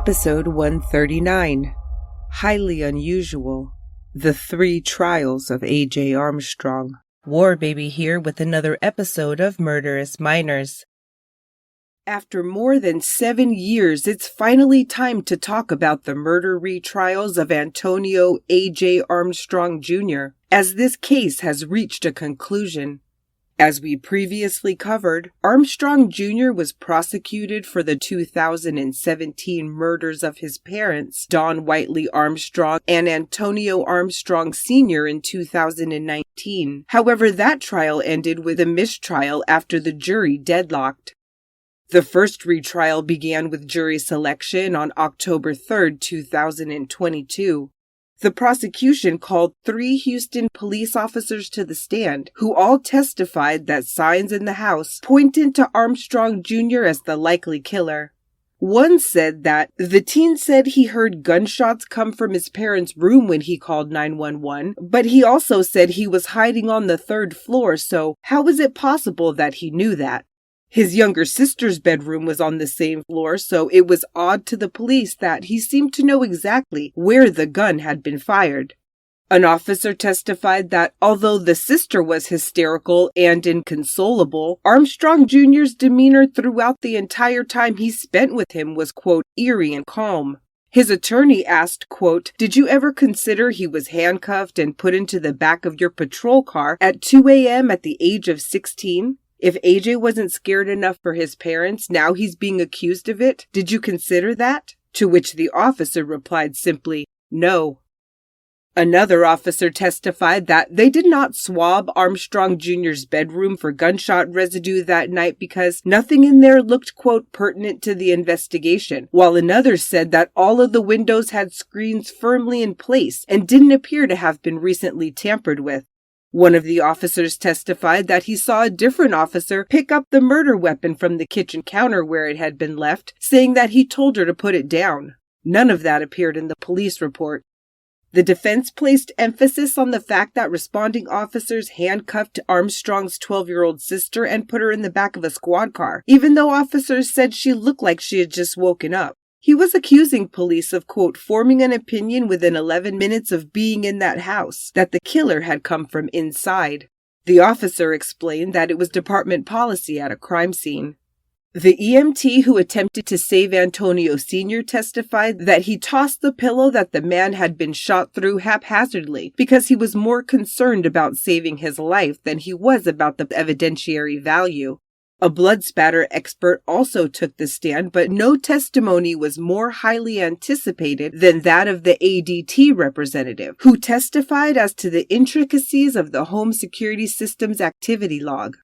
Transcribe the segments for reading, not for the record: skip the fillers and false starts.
Episode 139, Highly Unusual, The 3 Trials of A.J. Armstrong. War Baby here with another episode of Murderous Minors. After more than 7 years, it's finally time to talk about the murder retrials of Antonio A.J. Armstrong Sr., as this case has reached a conclusion. As we previously covered, Armstrong Jr. was prosecuted for the 2017 murders of his parents, Don Whiteley Armstrong and Antonio Armstrong Sr. in 2019. However, that trial ended with a mistrial after the jury deadlocked. The first retrial began with jury selection on October 3, 2022. The prosecution called 3 Houston police officers to the stand, who all testified that signs in the house pointed to Armstrong Jr. as the likely killer. One said that the teen said he heard gunshots come from his parents' room when he called 911, but he also said he was hiding on the 3rd floor, so how was it possible that he knew that? His younger sister's bedroom was on the same floor, so it was odd to the police that he seemed to know exactly where the gun had been fired. An officer testified that although the sister was hysterical and inconsolable, Armstrong Jr.'s demeanor throughout the entire time he spent with him was, quote, eerie and calm. His attorney asked, quote, "Did you ever consider he was handcuffed and put into the back of your patrol car at 2 a.m. at the age of 16? If AJ wasn't scared enough for his parents, now he's being accused of it. Did you consider that?" To which the officer replied simply, "No." Another officer testified that they did not swab Armstrong Jr.'s bedroom for gunshot residue that night because nothing in there looked, quote, pertinent to the investigation, while another said that all of the windows had screens firmly in place and didn't appear to have been recently tampered with. One of the officers testified that he saw a different officer pick up the murder weapon from the kitchen counter where it had been left, saying that he told her to put it down. None of that appeared in the police report. The defense placed emphasis on the fact that responding officers handcuffed Armstrong's 12-year-old sister and put her in the back of a squad car, even though officers said she looked like she had just woken up. He was accusing police of, quote, forming an opinion within 11 minutes of being in that house, that the killer had come from inside. The officer explained that it was department policy at a crime scene. The EMT who attempted to save Antonio Sr. testified that he tossed the pillow that the man had been shot through haphazardly because he was more concerned about saving his life than he was about the evidentiary value. A blood spatter expert also took the stand, but no testimony was more highly anticipated than that of the ADT representative, who testified as to the intricacies of the home security system's activity log.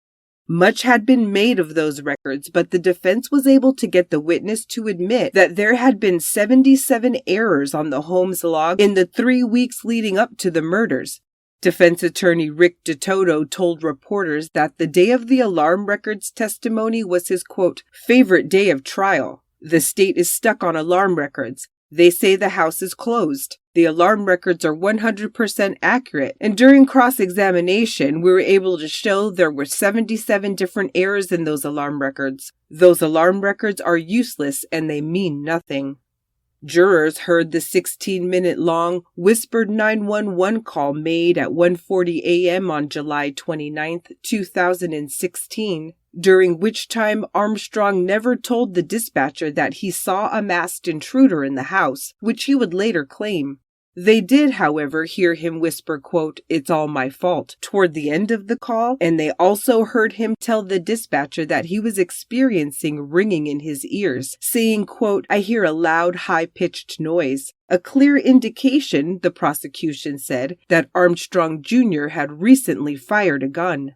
Much had been made of those records, but the defense was able to get the witness to admit that there had been 77 errors on the home's log in the 3 weeks leading up to the murders. Defense attorney Rick DeToto told reporters that the day of the alarm records testimony was his, quote, favorite day of trial. The state is stuck on alarm records. They say the house is closed. The alarm records are 100% accurate, and during cross-examination, we were able to show there were 77 different errors in those alarm records. Those alarm records are useless and they mean nothing. Jurors heard the 16-minute-long whispered 911 call made at 1:40 a.m. on July 29, 2016, during which time Armstrong never told the dispatcher that he saw a masked intruder in the house, which he would later claim. They did, however, hear him whisper, quote, "It's all my fault," toward the end of the call, and they also heard him tell the dispatcher that he was experiencing ringing in his ears, saying, quote, "I hear a loud, high-pitched noise," a clear indication, the prosecution said, that Armstrong Jr. had recently fired a gun.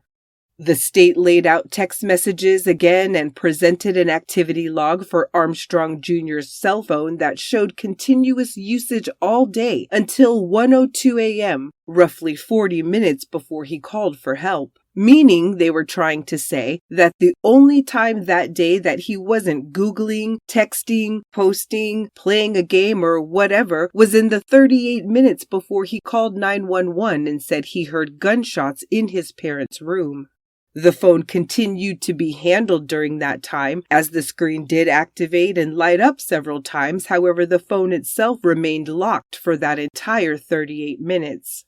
The state laid out text messages again and presented an activity log for Armstrong Jr.'s cell phone that showed continuous usage all day until 1:02 a.m., roughly 40 minutes before he called for help. Meaning they were trying to say that the only time that day that he wasn't Googling, texting, posting, playing a game, or whatever was in the 38 minutes before he called 911 and said he heard gunshots in his parents' room. The phone continued to be handled during that time, as the screen did activate and light up several times. However, the phone itself remained locked for that entire 38 minutes.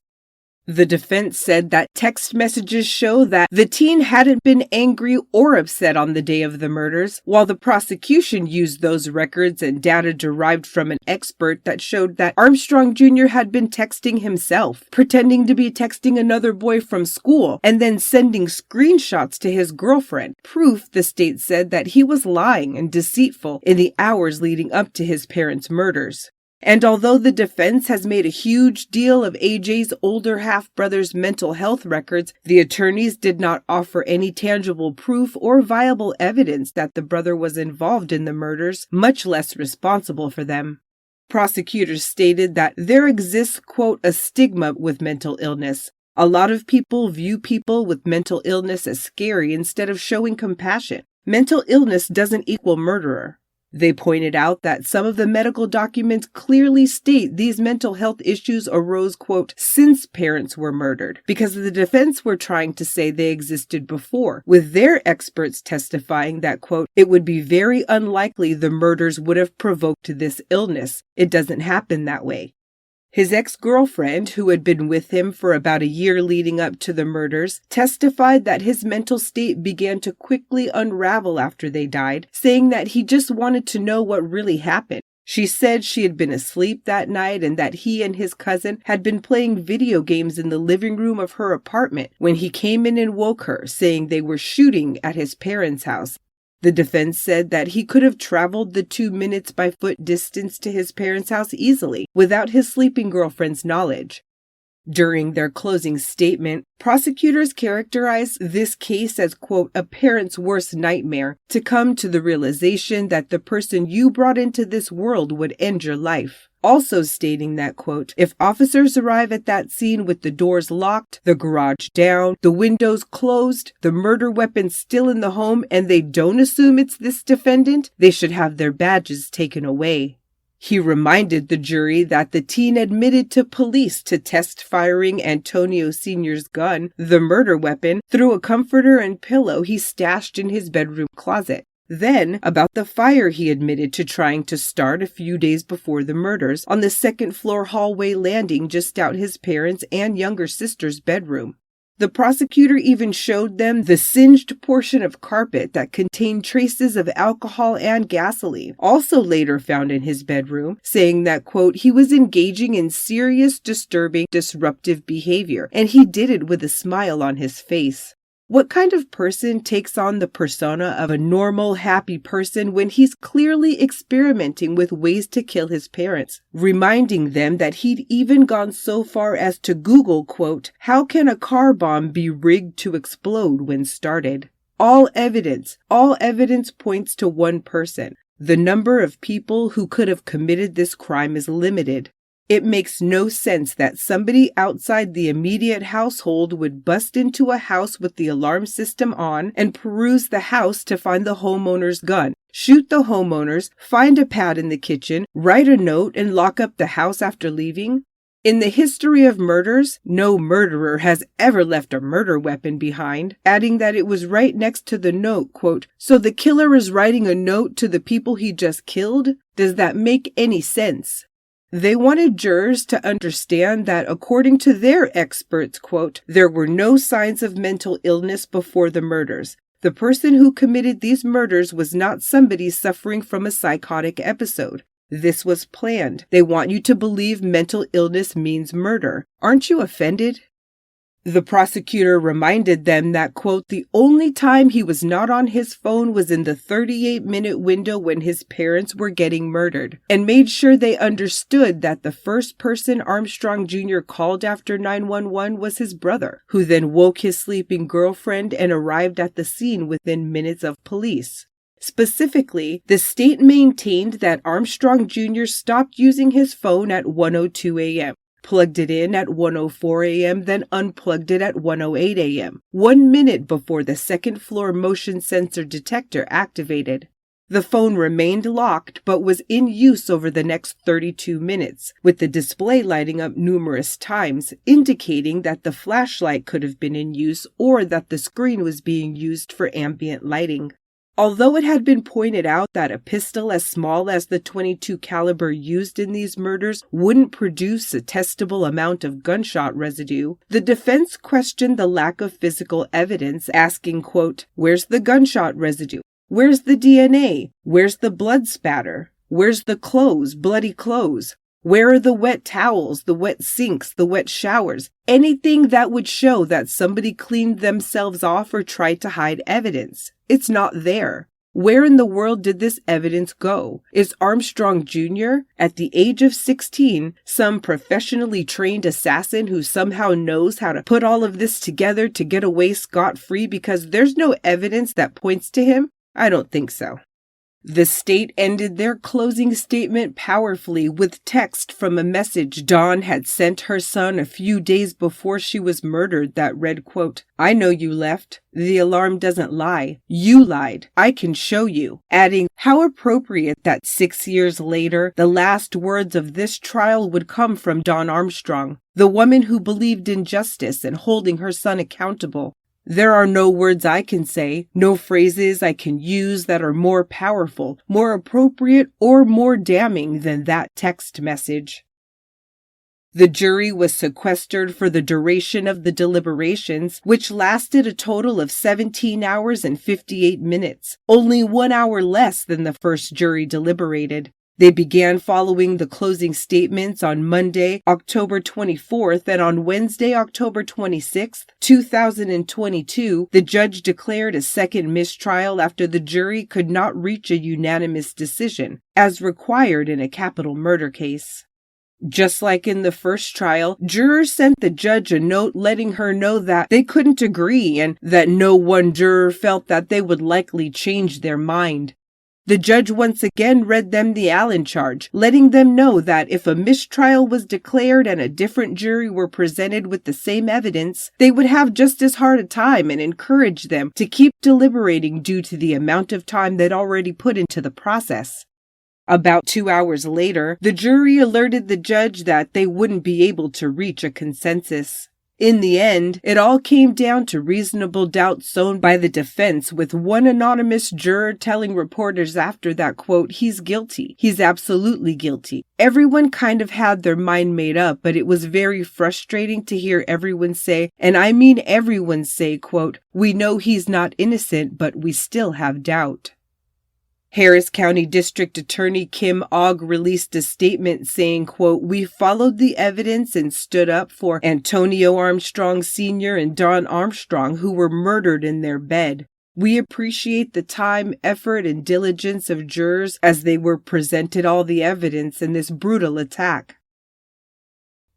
The defense said that text messages show that the teen hadn't been angry or upset on the day of the murders, while the prosecution used those records and data derived from an expert that showed that Armstrong Jr. had been texting himself, pretending to be texting another boy from school, and then sending screenshots to his girlfriend. Proof, the state said, that he was lying and deceitful in the hours leading up to his parents' murders. And although the defense has made a huge deal of AJ's older half-brother's mental health records, the attorneys did not offer any tangible proof or viable evidence that the brother was involved in the murders, much less responsible for them. Prosecutors stated that there exists, quote, a stigma with mental illness. A lot of people view people with mental illness as scary instead of showing compassion. Mental illness doesn't equal murderer. They pointed out that some of the medical documents clearly state these mental health issues arose, quote, since parents were murdered, because the defense were trying to say they existed before, with their experts testifying that, quote, it would be very unlikely the murders would have provoked this illness. It doesn't happen that way. His ex-girlfriend, who had been with him for about a year leading up to the murders, testified that his mental state began to quickly unravel after they died, saying that he just wanted to know what really happened. She said she had been asleep that night and that he and his cousin had been playing video games in the living room of her apartment when he came in and woke her, saying they were shooting at his parents' house. The defense said that he could have traveled the 2 minutes by foot distance to his parents' house easily, without his sleeping girlfriend's knowledge. During their closing statement, prosecutors characterized this case as, quote, a parent's worst nightmare, to come to the realization that the person you brought into this world would end your life. Also stating that, quote, if officers arrive at that scene with the doors locked, the garage down, the windows closed, the murder weapon still in the home, and they don't assume it's this defendant, they should have their badges taken away. He reminded the jury that the teen admitted to police to test firing Antonio Sr.'s gun, the murder weapon, through a comforter and pillow he stashed in his bedroom closet. Then, about the fire he admitted to trying to start a few days before the murders on the second-floor hallway landing just out his parents' and younger sister's bedroom. The prosecutor even showed them the singed portion of carpet that contained traces of alcohol and gasoline, also later found in his bedroom, saying that, quote, he was engaging in serious, disturbing, disruptive behavior, and he did it with a smile on his face. What kind of person takes on the persona of a normal, happy person when he's clearly experimenting with ways to kill his parents, reminding them that he'd even gone so far as to Google, quote, how can a car bomb be rigged to explode when started? All evidence points to one person. The number of people who could have committed this crime is limited. It makes no sense that somebody outside the immediate household would bust into a house with the alarm system on and peruse the house to find the homeowner's gun, shoot the homeowners, find a pad in the kitchen, write a note, and lock up the house after leaving. In the history of murders, no murderer has ever left a murder weapon behind, adding that it was right next to the note, quote, so the killer is writing a note to the people he just killed? Does that make any sense? They wanted jurors to understand that, according to their experts, quote, there were no signs of mental illness before the murders. The person who committed these murders was not somebody suffering from a psychotic episode. This was planned. They want you to believe mental illness means murder. Aren't you offended? The prosecutor reminded them that, quote, the only time he was not on his phone was in the 38-minute window when his parents were getting murdered, and made sure they understood that the first person Armstrong Jr. called after 911 was his brother, who then woke his sleeping girlfriend and arrived at the scene within minutes of police. Specifically, the state maintained that Armstrong Jr. stopped using his phone at 1:02 a.m., plugged it in at 1:04 a.m., then unplugged it at 1:08 a.m., 1 minute before the second-floor motion sensor detector activated. The phone remained locked but was in use over the next 32 minutes, with the display lighting up numerous times, indicating that the flashlight could have been in use or that the screen was being used for ambient lighting. Although it had been pointed out that a pistol as small as the .22 caliber used in these murders wouldn't produce a testable amount of gunshot residue, the defense questioned the lack of physical evidence, asking, quote, "Where's the gunshot residue? Where's the DNA? Where's the blood spatter? Where's the clothes, bloody clothes? Where are the wet towels, the wet sinks, the wet showers? Anything that would show that somebody cleaned themselves off or tried to hide evidence. It's not there. Where in the world did this evidence go? Is Armstrong Jr., at the age of 16, some professionally trained assassin who somehow knows how to put all of this together to get away scot-free because there's no evidence that points to him? I don't think so. The state ended their closing statement powerfully with text from a message Dawn had sent her son a few days before she was murdered that read, quote, "I know you left. The alarm doesn't lie. You lied. I can show you." Adding, how appropriate that 6 years later, the last words of this trial would come from Dawn Armstrong, the woman who believed in justice and holding her son accountable. There are no words I can say, no phrases I can use that are more powerful, more appropriate, or more damning than that text message. The jury was sequestered for the duration of the deliberations, which lasted a total of 17 hours and 58 minutes, only 1 hour less than the first jury deliberated. They began following the closing statements on Monday, October 24th, and on Wednesday, October 26th, 2022, the judge declared a second mistrial after the jury could not reach a unanimous decision, as required in a capital murder case. Just like in the first trial, jurors sent the judge a note letting her know that they couldn't agree and that no one juror felt that they would likely change their mind. The judge once again read them the Allen charge, letting them know that if a mistrial was declared and a different jury were presented with the same evidence, they would have just as hard a time and encouraged them to keep deliberating due to the amount of time they'd already put into the process. About 2 hours later, the jury alerted the judge that they wouldn't be able to reach a consensus. In the end, it all came down to reasonable doubt sown by the defense, with one anonymous juror telling reporters after that, quote, "He's guilty. He's absolutely guilty." Everyone kind of had their mind made up, but it was very frustrating to hear everyone say, and I mean everyone say, quote, "We know he's not innocent, but we still have doubt." Harris County District Attorney Kim Ogg released a statement saying, quote, "We followed the evidence and stood up for Antonio Armstrong Sr. and Dawn Armstrong, who were murdered in their bed. We appreciate the time, effort, and diligence of jurors as they were presented all the evidence in this brutal attack."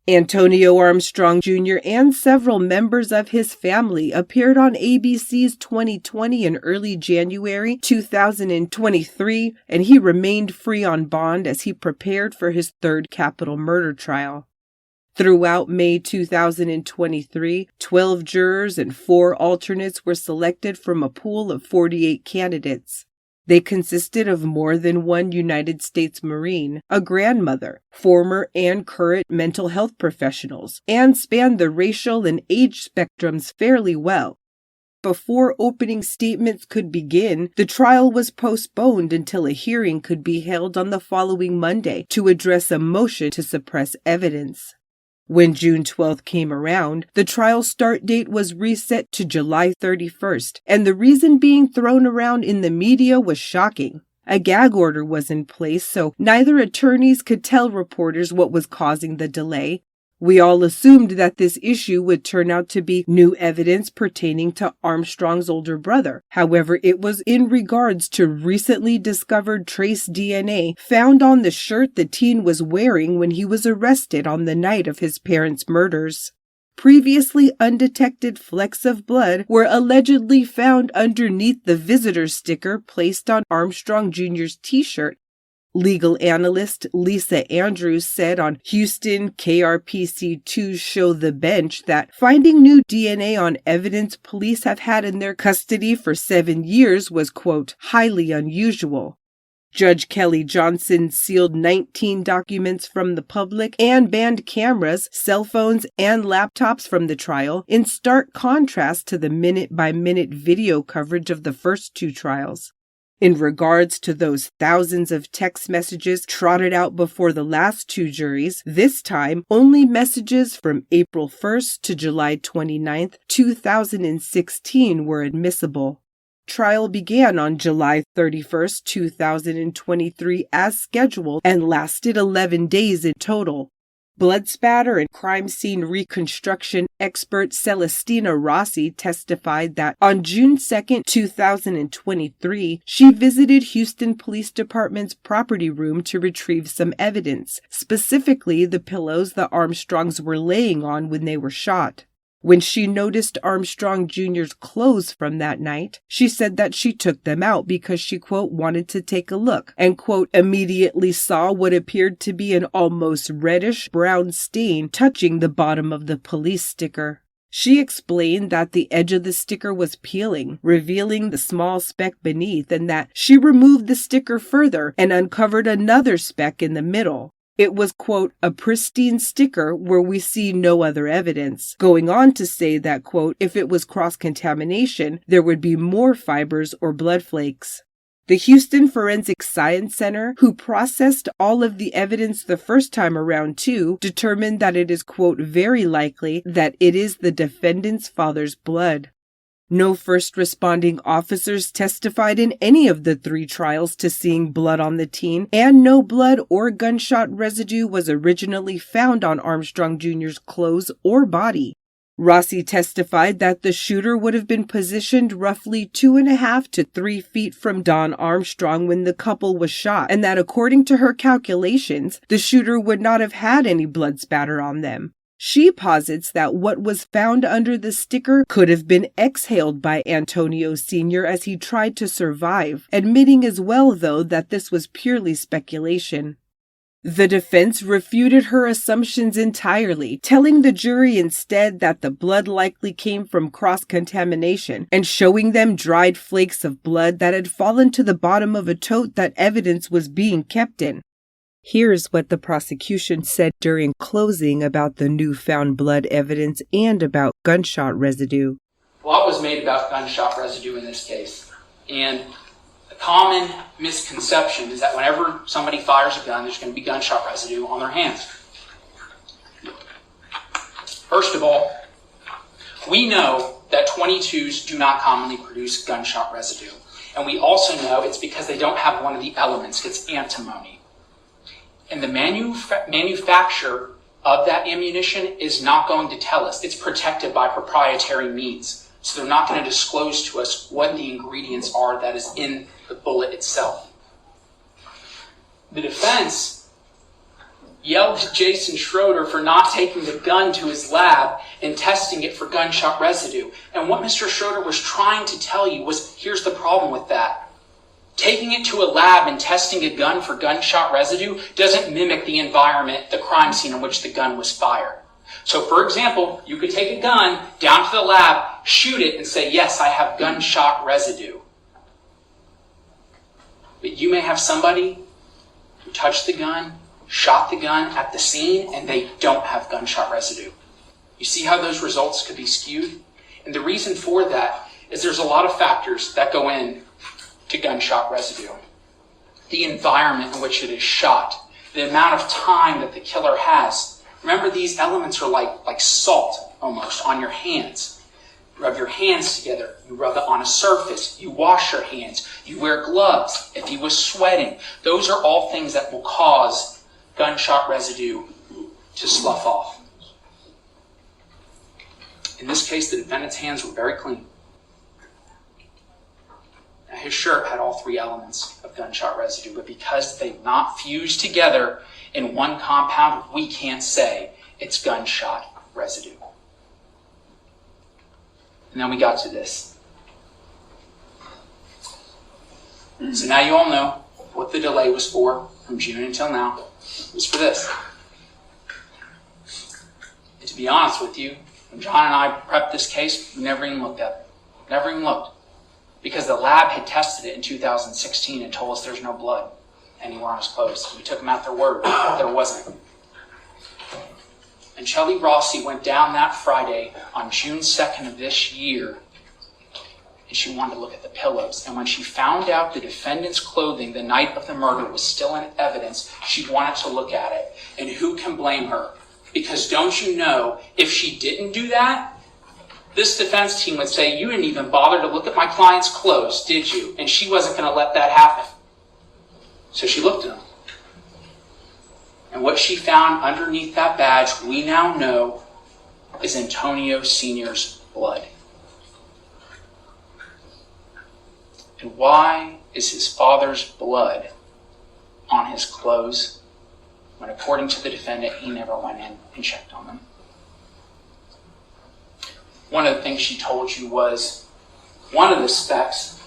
Antonio Armstrong Jr. and several members of his family appeared on ABC's 2020 in early January 2023, and he remained free on bond as he prepared for his third capital murder trial. Throughout May 2023, 12 jurors and 4 alternates were selected from a pool of 48 candidates. They consisted of more than one United States Marine, a grandmother, former and current mental health professionals, and spanned the racial and age spectrums fairly well. Before opening statements could begin, the trial was postponed until a hearing could be held on the following Monday to address a motion to suppress evidence. When June 12th came around, the trial start date was reset to July 31st, and the reason being thrown around in the media was shocking. A gag order was in place, so neither attorneys could tell reporters what was causing the delay. We all assumed that this issue would turn out to be new evidence pertaining to Armstrong's older brother. However, it was in regards to recently discovered trace DNA found on the shirt the teen was wearing when he was arrested on the night of his parents' murders. Previously undetected flecks of blood were allegedly found underneath the visitor sticker placed on Armstrong Jr.'s t-shirt. Legal analyst Lisa Andrews said on Houston KRPC2's show The Bench that finding new DNA on evidence police have had in their custody for 7 years was, quote, highly unusual. Judge Kelly Johnson sealed 19 documents from the public and banned cameras, cell phones, and laptops from the trial, in stark contrast to the minute-by-minute video coverage of the first two trials. In regards to those thousands of text messages trotted out before the last two juries, this time only messages from April 1st to July 29th, 2016 were admissible. Trial began on July 31st, 2023 as scheduled and lasted 11 days in total. Blood spatter and crime scene reconstruction expert Celestina Rossi testified that on June 2, 2023, she visited Houston Police Department's property room to retrieve some evidence, specifically the pillows the Armstrongs were laying on when they were shot. When she noticed Armstrong Jr.'s clothes from that night, she said that she took them out because she, quote, wanted to take a look and, quote, immediately saw what appeared to be an almost reddish-brown stain touching the bottom of the police sticker. She explained that the edge of the sticker was peeling, revealing the small speck beneath, and that she removed the sticker further and uncovered another speck in the middle. It was, quote, a pristine sticker where we see no other evidence, going on to say that, quote, if it was cross-contamination, there would be more fibers or blood flakes. The Houston Forensic Science Center, who processed all of the evidence the first time around too, determined that it is, quote, very likely that it is the defendant's father's blood. No first responding officers testified in any of the three trials to seeing blood on the teen, and no blood or gunshot residue was originally found on Armstrong Jr.'s clothes or body. Rossi testified that the shooter would have been positioned roughly 2.5 to 3 feet from Don Armstrong when the couple was shot, and that according to her calculations, the shooter would not have had any blood spatter on them. She posits that what was found under the sticker could have been exhaled by Antonio Sr. as he tried to survive, admitting as well, though, that this was purely speculation. The defense refuted her assumptions entirely, telling the jury instead that the blood likely came from cross-contamination and showing them dried flakes of blood that had fallen to the bottom of a tote that evidence was being kept in. Here's what the prosecution said during closing about the newfound blood evidence and about gunshot residue. A lot was made about gunshot residue in this case, and a common misconception is that whenever somebody fires a gun, there's going to be gunshot residue on their hands. First of all, we know that .22s do not commonly produce gunshot residue, and we also know it's because they don't have one of the elements. It's antimony. And the manufacturer of that ammunition is not going to tell us. It's protected by proprietary means. So they're not going to disclose to us what the ingredients are that is in the bullet itself. The defense yelled at Jason Schroeder for not taking the gun to his lab and testing it for gunshot residue. And what Mr. Schroeder was trying to tell you was, here's the problem with that. Taking it to a lab and testing a gun for gunshot residue doesn't mimic the environment, the crime scene in which the gun was fired. So, for example, you could take a gun down to the lab, shoot it, and say, yes, I have gunshot residue. But you may have somebody who touched the gun, shot the gun at the scene, and they don't have gunshot residue. You see how those results could be skewed? And the reason for that is there's a lot of factors that go in to gunshot residue. The environment in which it is shot, the amount of time that the killer has. Remember, these elements are like salt almost on your hands. You rub your hands together, you rub it on a surface, you wash your hands, you wear gloves if he was sweating. Those are all things that will cause gunshot residue to slough off. In this case, the defendant's hands were very clean. Now, his shirt had all three elements of gunshot residue, but because they've not fused together in one compound, we can't say it's gunshot residue. And then we got to this. So now you all know what the delay was for from June until now. It was for this. And to be honest with you, when John and I prepped this case, we never even looked at it. Never even looked. Because the lab had tested it in 2016 and told us there's no blood. anywhere on his clothes. We took them at their word. There wasn't. And Shelley Rossi went down that Friday on June 2nd of this year, and she wanted to look at the pillows. And when she found out the defendant's clothing the night of the murder was still in evidence, she wanted to look at it. And who can blame her? Because don't you know, if she didn't do that, this defense team would say, you didn't even bother to look at my client's clothes, did you? And she wasn't going to let that happen. So she looked at them. And what she found underneath that badge, we now know, is Antonio Sr.'s blood. And why is his father's blood on his clothes when, according to the defendant, he never went in and checked on them? One of the things she told you was one of the specs,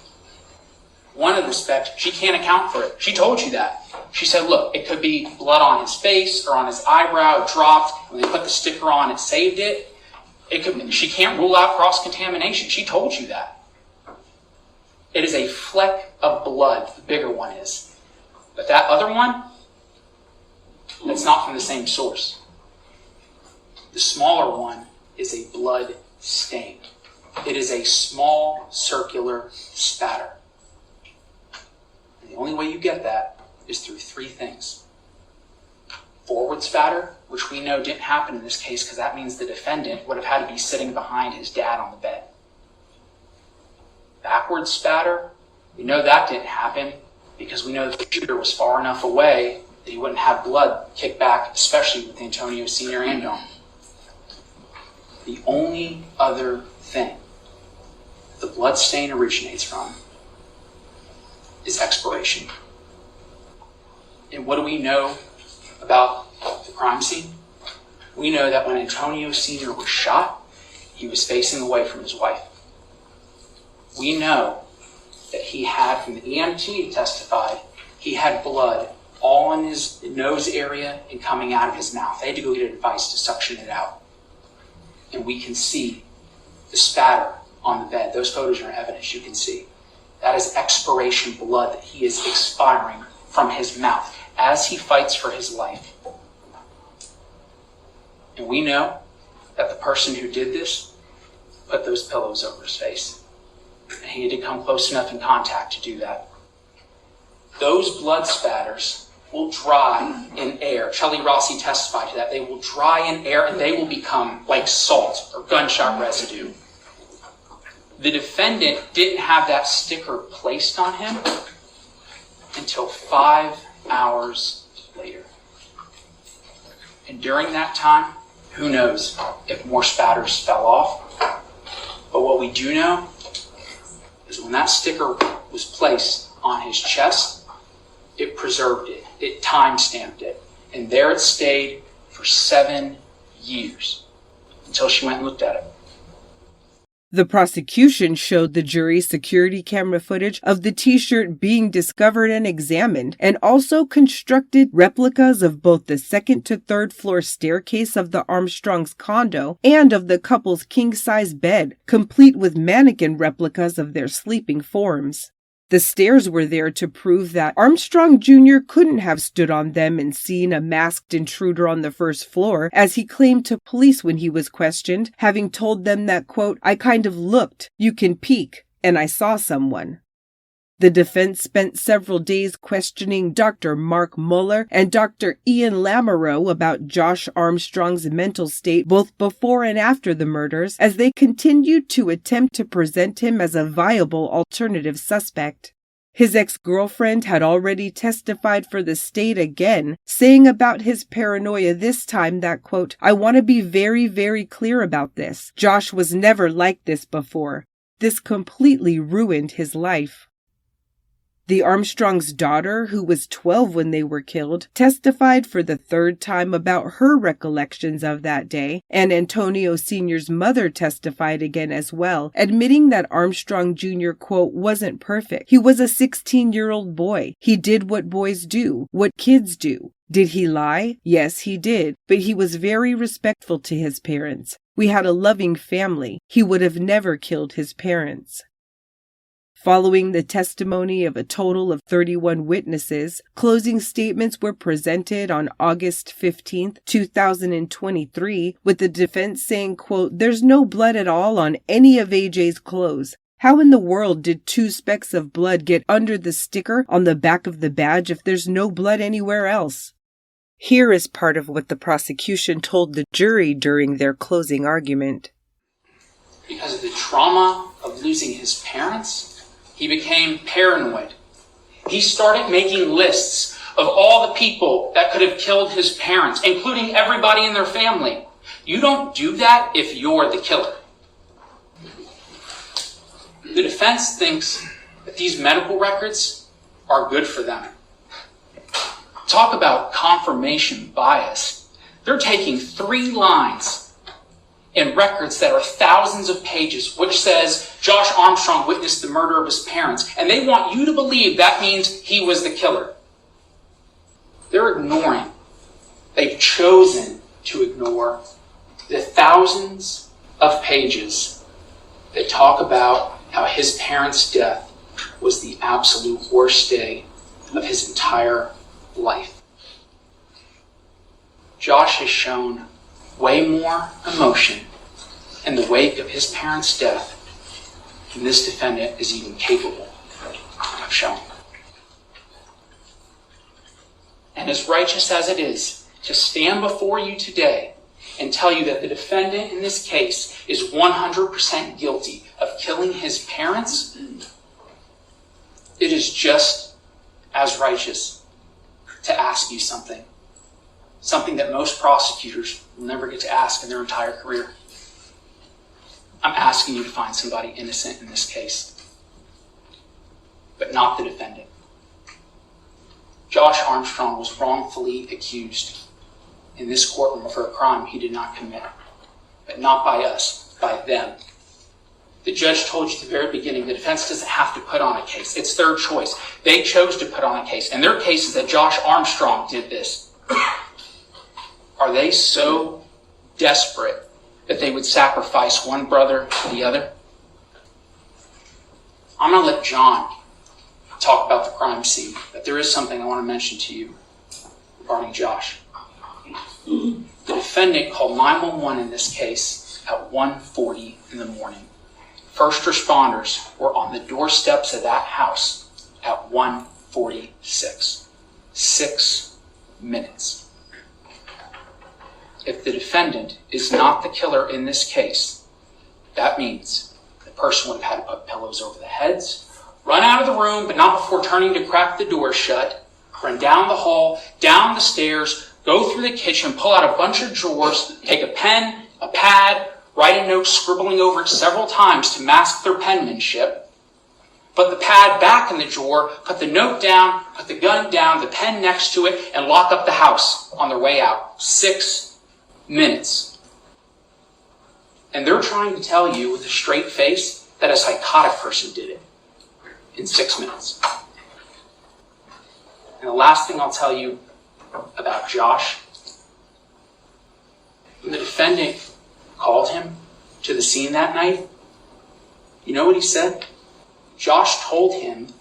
she can't account for it. She told you that. She said, look, it could be blood on his face or on his eyebrow. It dropped. When they put the sticker on, it saved it. She can't rule out cross-contamination. She told you that. It is a fleck of blood, the bigger one is. But that other one, it's not from the same source. The smaller one is a blood stain. It is a small circular spatter. And the only way you get that is through three things. Forward spatter, which we know didn't happen in this case because that means the defendant would have had to be sitting behind his dad on the bed. Backward spatter, we know that didn't happen because we know the shooter was far enough away that he wouldn't have blood kick back, especially with Antonio Sr. and on. The only other thing the blood stain originates from is expiration. And what do we know about the crime scene? We know that when Antonio Sr. was shot, he was facing away from his wife. We know that he had, from the EMT testified, he had blood all in his nose area and coming out of his mouth. They had to go get a device to suction it out. And we can see the spatter on the bed. Those photos are in evidence, you can see. That is expiration blood that he is expiring from his mouth as he fights for his life. And we know that the person who did this put those pillows over his face. And he had to come close enough in contact to do that. Those blood spatters will dry in air. Shelley Rossi testified to that. They will dry in air and they will become like salt or gunshot residue. The defendant didn't have that sticker placed on him until 5 hours later. And during that time, who knows if more spatters fell off. But what we do know is when that sticker was placed on his chest, it preserved it. It time-stamped it. And there it stayed for 7 years until she went and looked at it. The prosecution showed the jury security camera footage of the t-shirt being discovered and examined, and also constructed replicas of both the second to third floor staircase of the Armstrongs' condo and of the couple's king-size bed, complete with mannequin replicas of their sleeping forms. The stairs were there to prove that Armstrong Jr. couldn't have stood on them and seen a masked intruder on the first floor, as he claimed to police when he was questioned, having told them that, quote, "I kind of looked, you can peek, and I saw someone." The defense spent several days questioning Dr. Mark Muller and Dr. Ian Lamoureux about Josh Armstrong's mental state both before and after the murders, as they continued to attempt to present him as a viable alternative suspect. His ex-girlfriend had already testified for the state again, saying about his paranoia this time that, quote, "I want to be very, very clear about this. Josh was never like this before. This completely ruined his life." The Armstrongs' daughter, who was 12 when they were killed, testified for the third time about her recollections of that day, and Antonio Sr.'s mother testified again as well, admitting that Armstrong Jr., quote, "wasn't perfect. He was a 16-year-old boy. He did what boys do, what kids do. Did he lie? Yes, he did, but he was very respectful to his parents. We had a loving family. He would have never killed his parents." Following the testimony of a total of 31 witnesses, closing statements were presented on August 15, 2023, with the defense saying, quote, "There's no blood at all on any of AJ's clothes. How in the world did 2 specks of blood get under the sticker on the back of the badge if there's no blood anywhere else?" Here is part of what the prosecution told the jury during their closing argument. Because of the trauma of losing his parents, he became paranoid. He started making lists of all the people that could have killed his parents, including everybody in their family. You don't do that if you're the killer. The defense thinks that these medical records are good for them. Talk about confirmation bias. They're taking 3 lines in records that are thousands of pages, which says Josh Armstrong witnessed the murder of his parents, and they want you to believe that means he was the killer. They're ignoring. They've chosen to ignore the thousands of pages that talk about how his parents' death was the absolute worst day of his entire life. Josh has shown way more emotion in the wake of his parents' death than this defendant is even capable of showing. And as righteous as it is to stand before you today and tell you that the defendant in this case is 100% guilty of killing his parents, it is just as righteous to ask you something that most prosecutors will never get to ask in their entire career. I'm asking you to find somebody innocent in this case, but not the defendant. Josh Armstrong was wrongfully accused in this courtroom for a crime he did not commit, but not by us, by them. The judge told you at the very beginning the defense doesn't have to put on a case. It's their choice. They chose to put on a case, and their case is that Josh Armstrong did this. Are they so desperate that they would sacrifice one brother for the other? I'm going to let John talk about the crime scene, but there is something I want to mention to you regarding Josh. The defendant called 911 in this case at 1:40 in the morning. First responders were on the doorsteps of that house at 1:46. 6 minutes. If the defendant is not the killer in this case, that means the person would have had to put pillows over the heads, run out of the room, but not before turning to crack the door shut, run down the hall, down the stairs, go through the kitchen, pull out a bunch of drawers, take a pen, a pad, write a note scribbling over it several times to mask their penmanship, put the pad back in the drawer, put the note down, put the gun down, the pen next to it, and lock up the house on their way out. 6 minutes. And they're trying to tell you with a straight face that a psychotic person did it in 6 minutes. And the last thing I'll tell you about Josh, when the defendant called him to the scene that night, you know what he said? Josh told him,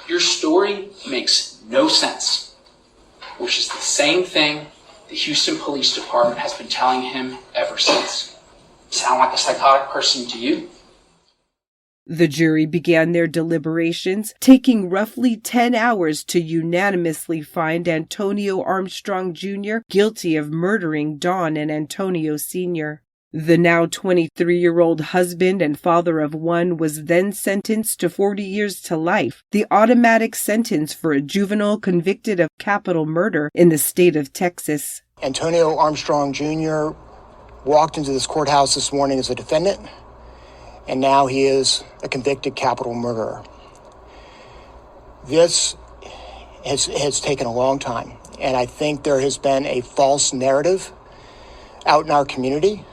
"Your story makes no sense," which is the same thing the Houston Police Department has been telling him ever since. Sound like a psychotic person to you? The jury began their deliberations, taking roughly 10 hours to unanimously find Antonio Armstrong Jr. guilty of murdering Dawn and Antonio Sr. The now 23-year-old husband and father of one was then sentenced to 40 years to life, the automatic sentence for a juvenile convicted of capital murder in the state of Texas. Antonio Armstrong Jr. walked into this courthouse this morning as a defendant, and now he is a convicted capital murderer. This has taken a long time, and I think there has been a false narrative out in our community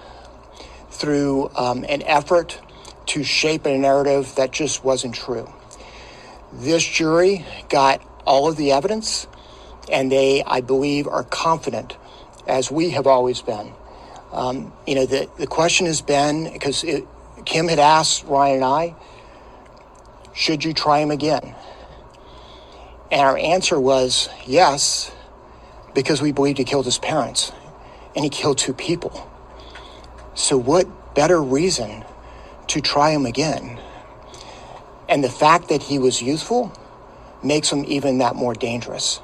through an effort to shape a narrative that just wasn't true. This jury got all of the evidence, and they, I believe, are confident, as we have always been. The question has been, because Kim had asked Ryan and I, should you try him again? And our answer was yes, because we believed he killed his parents, and he killed 2 people. So what better reason to try him again? And the fact that he was youthful makes him even that more dangerous.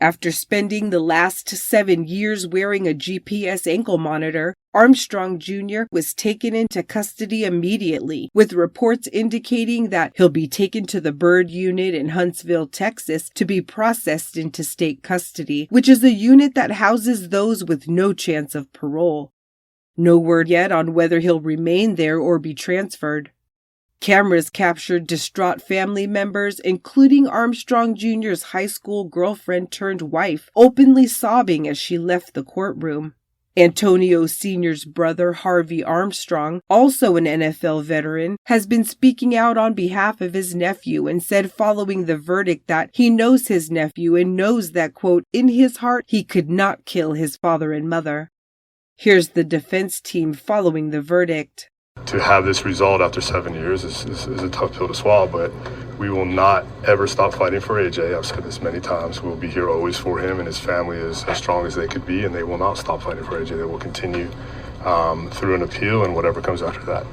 After spending the last 7 years wearing a GPS ankle monitor, Armstrong Jr. was taken into custody immediately, with reports indicating that he'll be taken to the Bird Unit in Huntsville, Texas, to be processed into state custody, which is a unit that houses those with no chance of parole. No word yet on whether he'll remain there or be transferred. Cameras captured distraught family members, including Armstrong Jr.'s high school girlfriend turned wife, openly sobbing as she left the courtroom. Antonio Sr.'s brother, Harvey Armstrong, also an NFL veteran, has been speaking out on behalf of his nephew and said following the verdict that he knows his nephew and knows that, quote, in his heart he could not kill his father and mother. Here's the defense team following the verdict. To have this result after 7 years is a tough pill to swallow, but we will not ever stop fighting for AJ. I've said this many times. We'll be here always for him, and his family is as strong as they could be, and they will not stop fighting for AJ. They will continue through an appeal and whatever comes after that.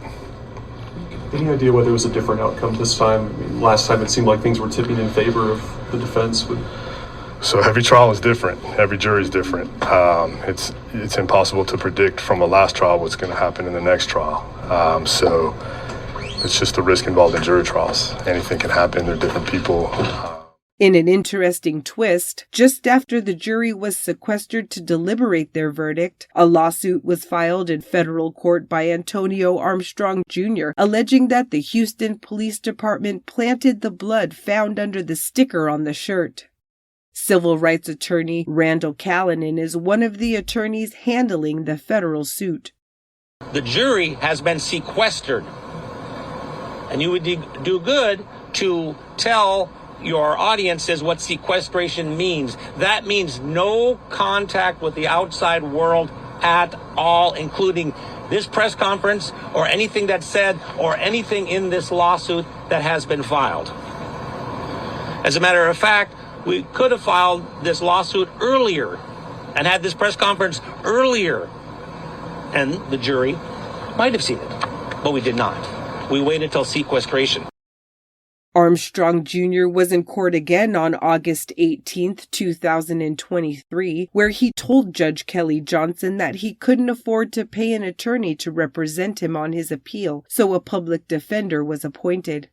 Any idea whether it was a different outcome this time? I mean, last time it seemed like things were tipping in favor of the defense. So every trial is different. Every jury is different. It's impossible to predict from a last trial what's going to happen in the next trial. So it's just the risk involved in jury trials. Anything can happen. They're different people. In an interesting twist, just after the jury was sequestered to deliberate their verdict, a lawsuit was filed in federal court by Antonio Armstrong Sr., alleging that the Houston Police Department planted the blood found under the sticker on the shirt. Civil rights attorney Randall Callanan is one of the attorneys handling the federal suit. The jury has been sequestered, and you would do good to tell your audiences what sequestration means. That means no contact with the outside world at all, including this press conference or anything that's said or anything in this lawsuit that has been filed. As a matter of fact, we could have filed this lawsuit earlier and had this press conference earlier, and the jury might have seen it, but we did not. We waited till sequestration. Armstrong Jr. was in court again on August 18, 2023, where he told Judge Kelly Johnson that he couldn't afford to pay an attorney to represent him on his appeal, so a public defender was appointed.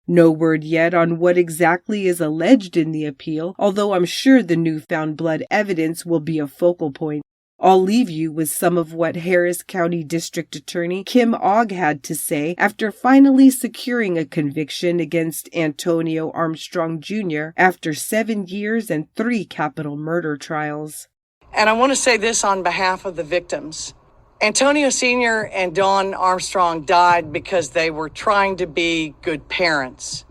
No word yet on what exactly is alleged in the appeal, although I'm sure the newfound blood evidence will be a focal point. I'll leave you with some of what Harris County District Attorney Kim Ogg had to say after finally securing a conviction against Antonio Armstrong Jr. after 7 years and 3 capital murder trials. And I want to say this on behalf of the victims. Antonio Sr. and Dawn Armstrong died because they were trying to be good parents,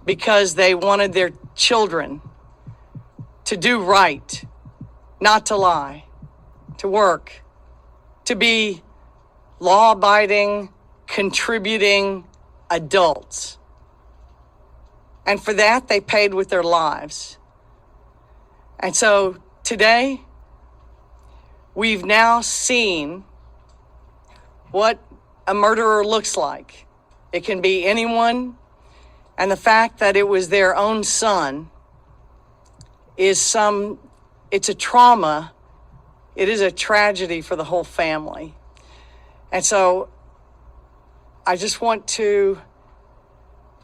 because they wanted their children to do right, not to lie, to work, to be law-abiding, contributing adults. And for that, they paid with their lives. And so today, we've now seen what a murderer looks like. It can be anyone, and the fact that it was their own son it's a trauma. It is a tragedy for the whole family. And so I just want to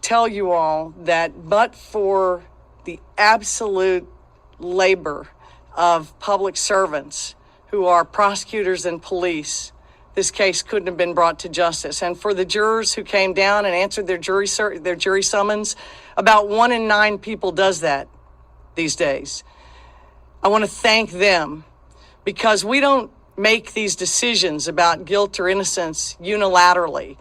tell you all that but for the absolute labor of public servants who are prosecutors and police, this case couldn't have been brought to justice. And for the jurors who came down and answered their jury summons, about 1 in 9 people does that these days. I want to thank them, because we don't make these decisions about guilt or innocence unilaterally.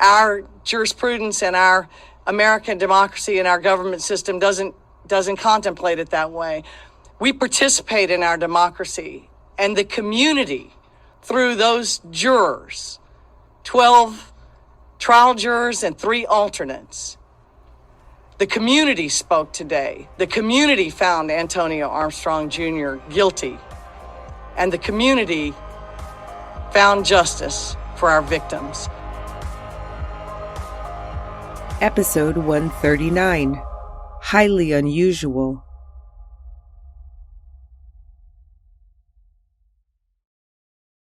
Our jurisprudence and our American democracy and our government system doesn't contemplate it that way. We participate in our democracy and the community through those jurors, 12 trial jurors and 3 alternates. The community spoke today. The community found Antonio Armstrong Jr. guilty. And the community found justice for our victims. Episode 139, Highly Unusual,